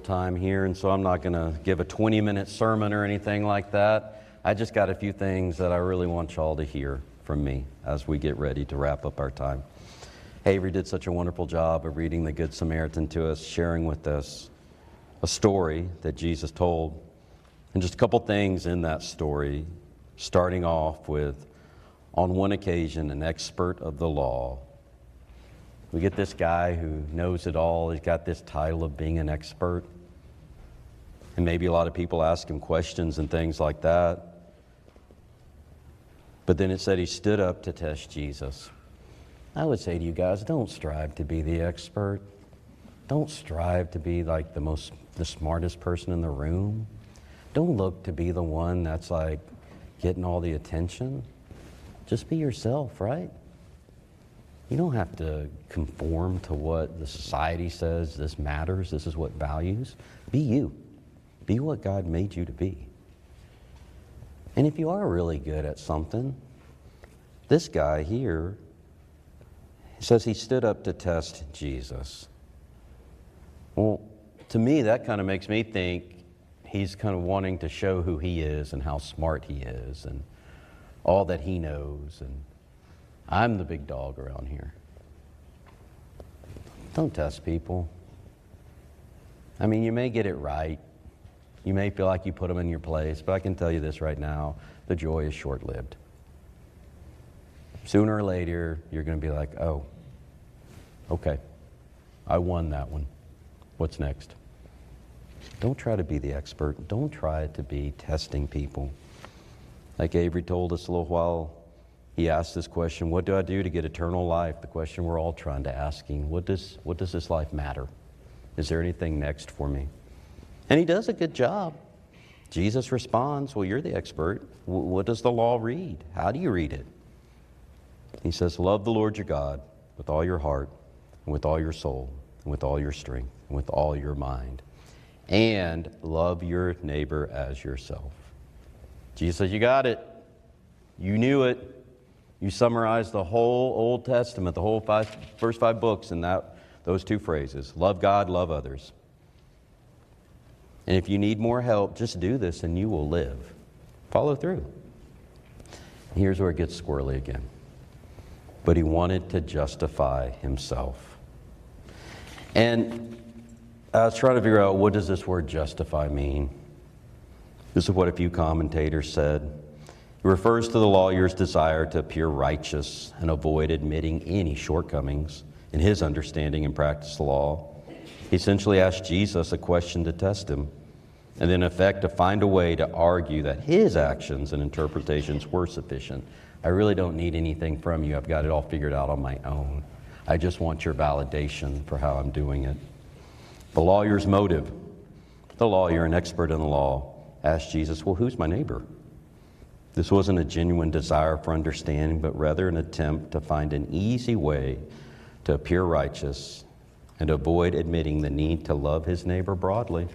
time here, and so I'm not going to give a 20-minute sermon or anything like that. I just got a few things that I really want y'all to hear from me as we get ready to wrap up our time. Avery did such a wonderful job of reading the Good Samaritan to us, sharing with us a story that Jesus told. And just a couple things in that story, starting off with, on one occasion, an expert of the law. We get this guy who knows it all. He's got this title of being an expert. And maybe a lot of people ask him questions and things like that. But then it said he stood up to test Jesus. I would say to you guys, don't strive to be the expert. Don't strive to be like the smartest person in the room. Don't look to be the one that's like getting all the attention. Just be yourself, right? You don't have to conform to what the society says this matters, this is what values. Be you. Be what God made you to be. And if you are really good at something, this guy here says he stood up to test Jesus. Well, to me, that kind of makes me think he's kind of wanting to show who he is and how smart he is and all that he knows. And I'm the big dog around here. Don't test people. I mean, you may get it right. You may feel like you put them in your place, but I can tell you this right now, the joy is short-lived. Sooner or later, you're going to be like, oh, okay, I won that one. What's next? Don't try to be the expert. Don't try to be testing people. Like Avery told us a little while, he asked this question, what do I do to get eternal life? The question we're all trying to asking, what does this life matter? Is there anything next for me? And he does a good job. Jesus responds, well, you're the expert. What does the law read? How do you read it? He says, love the Lord your God with all your heart and with all your soul and with all your strength and with all your mind. And love your neighbor as yourself. Jesus says, you got it. You knew it. You summarized the whole Old Testament, the whole first 5 books in those 2 phrases. Love God, love others. And if you need more help, just do this and you will live. Follow through. Here's where it gets squirrely again. But he wanted to justify himself. And I was trying to figure out, what does this word justify mean? This is what a few commentators said. It refers to the lawyer's desire to appear righteous and avoid admitting any shortcomings in his understanding and practice of the law. He essentially asked Jesus a question to test him, and in effect to find a way to argue that his actions and interpretations were sufficient. I really don't need anything from you. I've got it all figured out on my own. I just want your validation for how I'm doing it. The lawyer's motive. The lawyer, an expert in the law, asked Jesus, well, who's my neighbor? This wasn't a genuine desire for understanding, but rather an attempt to find an easy way to appear righteous and avoid admitting the need to love his neighbor broadly.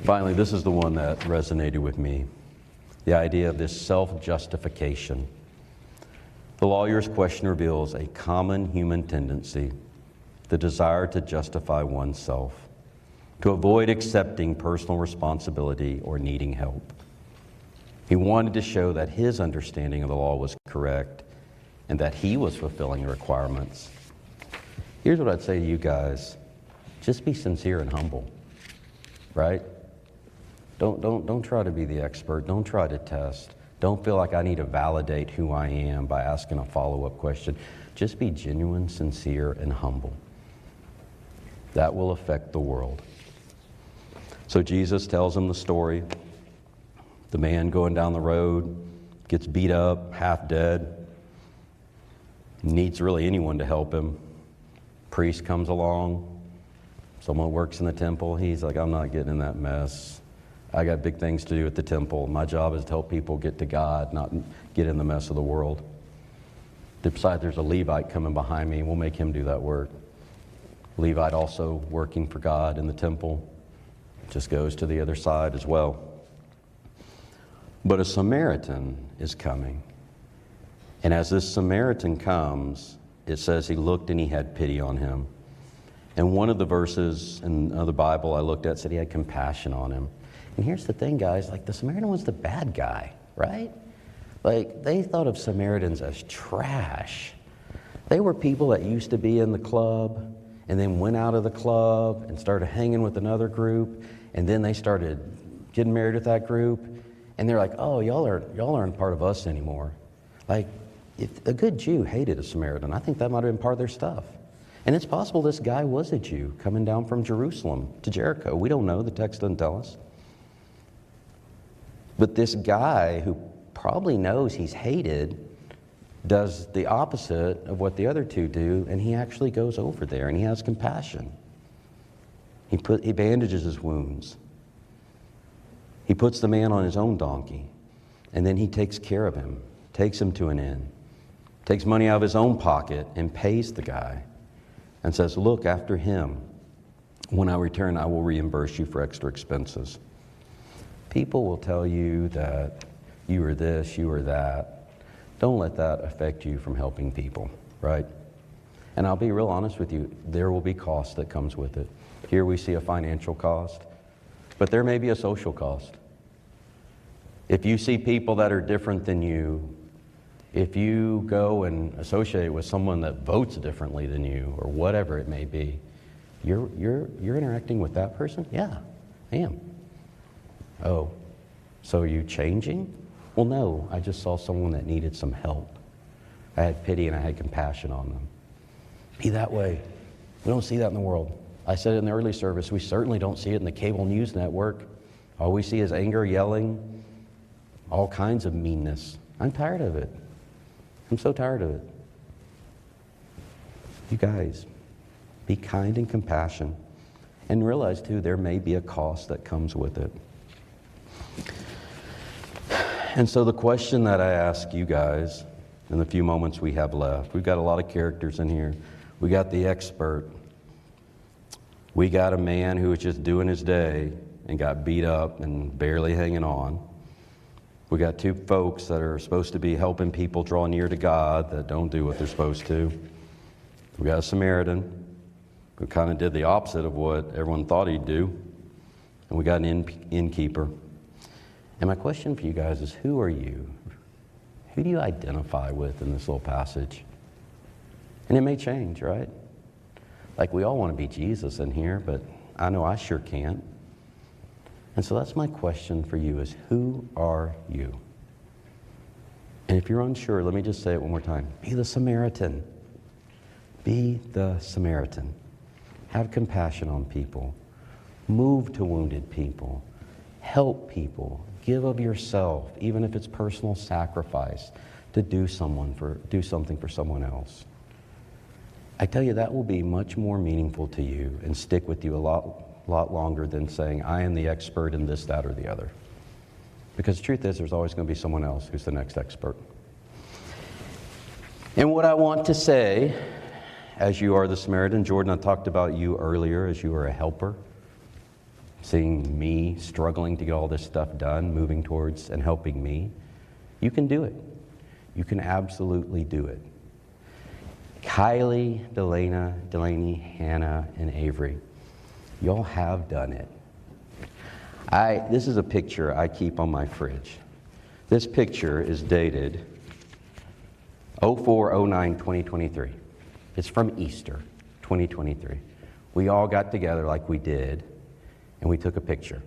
Finally, this is the one that resonated with me. The idea of this self-justification. The lawyer's question reveals a common human tendency, the desire to justify oneself, to avoid accepting personal responsibility or needing help. He wanted to show that his understanding of the law was correct and that he was fulfilling the requirements. Here's what I'd say to you guys. Just be sincere and humble, right? Don't try to be the expert. Don't try to test. Don't feel like I need to validate who I am by asking a follow-up question. Just be genuine, sincere, and humble. That will affect the world. So Jesus tells him the story. The man going down the road gets beat up, half dead. Needs really anyone to help him. Priest comes along. Someone works in the temple. He's like, I'm not getting in that mess. I got big things to do at the temple. My job is to help people get to God, not get in the mess of the world. Besides, there's a Levite coming behind me. We'll make him do that work. Levite also working for God in the temple. Just goes to the other side as well. But a Samaritan is coming. And as this Samaritan comes, it says he looked and he had pity on him. And one of the verses in the Bible I looked at said he had compassion on him. And here's the thing, guys, like the Samaritan was the bad guy, right? Like they thought of Samaritans as trash. They were people that used to be in the club and then went out of the club and started hanging with another group, and then they started getting married with that group, and they're like, oh, y'all aren't part of us anymore. Like, if a good Jew hated a Samaritan, I think that might have been part of their stuff. And it's possible this guy was a Jew coming down from Jerusalem to Jericho. We don't know. The text doesn't tell us. But this guy who probably knows he's hated does the opposite of what the other two do, and he actually goes over there and he has compassion. He bandages his wounds. He puts the man on his own donkey, and then he takes care of him, takes him to an inn, takes money out of his own pocket and pays the guy and says, look after him. When I return, I will reimburse you for extra expenses. People will tell you that you are this, you are that. Don't let that affect you from helping people, right? And I'll be real honest with you, there will be cost that comes with it. Here we see a financial cost, but there may be a social cost. If you see people that are different than you, if you go and associate with someone that votes differently than you, or whatever it may be, you're interacting with that person? Yeah, I am. Oh, so are you changing? Well, no, I just saw someone that needed some help. I had pity and I had compassion on them. Be that way. We don't see that in the world. I said it in the early service, we certainly don't see it in the cable news network. All we see is anger, yelling, all kinds of meanness. I'm tired of it. I'm so tired of it. You guys, be kind and compassionate, and realize too, there may be a cost that comes with it. And so the question that I ask you guys in the few moments we have left, we've got a lot of characters in here. We got the expert. We got a man who was just doing his day and got beat up and barely hanging on. We got two folks that are supposed to be helping people draw near to God that don't do what they're supposed to. We got a Samaritan who kind of did the opposite of what everyone thought he'd do. And we got an innkeeper. And my question for you guys is, who are you? Who do you identify with in this little passage? And it may change, right? Like, we all want to be Jesus in here, but I know I sure can't. And so that's my question for you is, who are you? And if you're unsure, let me just say it one more time. Be the Samaritan. Be the Samaritan. Have compassion on people. Move to wounded people. Help people. Give of yourself, even if it's personal sacrifice, to do something for someone else. I tell you, that will be much more meaningful to you and stick with you a lot longer than saying, I am the expert in this, that, or the other. Because the truth is, there's always going to be someone else who's the next expert. And what I want to say, as you are the Samaritan, Jordan, I talked about you earlier as you are a helper. Seeing me struggling to get all this stuff done, moving towards and helping me. You can do it. You can absolutely do it. Kylie, Delaney, Hannah, and Avery, y'all have done it. This is a picture I keep on my fridge. This picture is dated 04/09/2023. It's from Easter 2023. We all got together like we did, and we took a picture.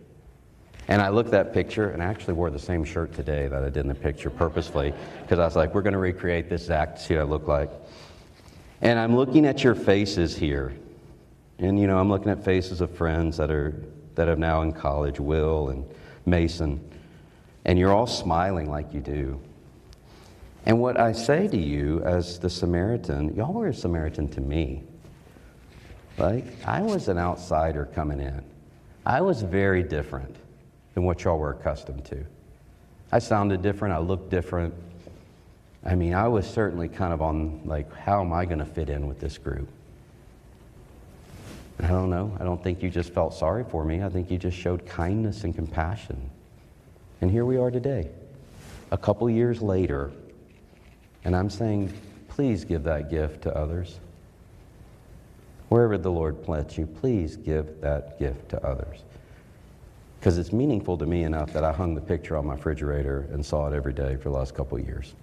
And I looked at that picture, and I actually wore the same shirt today that I did in the picture purposefully, because I was like, we're going to recreate this act, see what I look like. And I'm looking at your faces here. And, you know, I'm looking at faces of friends that are now in college, Will and Mason. And you're all smiling like you do. And what I say to you as the Samaritan, y'all were a Samaritan to me. Like, I was an outsider coming in. I was very different than what y'all were accustomed to. I sounded different. I looked different. I mean, I was certainly kind of on, like, how am I going to fit in with this group? I don't know. I don't think you just felt sorry for me. I think you just showed kindness and compassion. And here we are today, a couple years later, and I'm saying, please give that gift to others. Wherever the Lord plants you, please give that gift to others. Because it's meaningful to me enough that I hung the picture on my refrigerator and saw it every day for the last couple of years.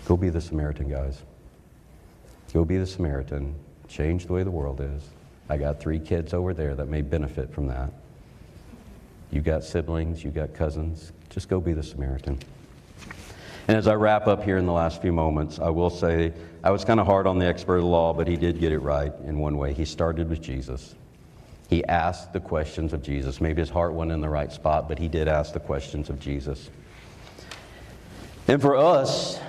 Go be the Samaritan, guys. Go be the Samaritan. Change the way the world is. I got 3 kids over there that may benefit from that. You got siblings, you got cousins. Just go be the Samaritan. And as I wrap up here in the last few moments, I will say I was kind of hard on the expert of the law, but he did get it right in one way. He started with Jesus. He asked the questions of Jesus. Maybe his heart wasn't in the right spot, but he did ask the questions of Jesus. And for us,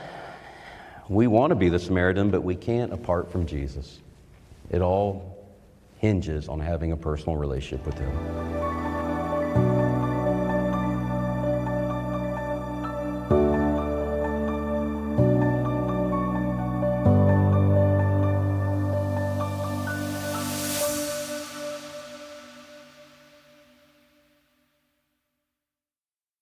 we want to be the Samaritan, but we can't apart from Jesus. It all hinges on having a personal relationship with him.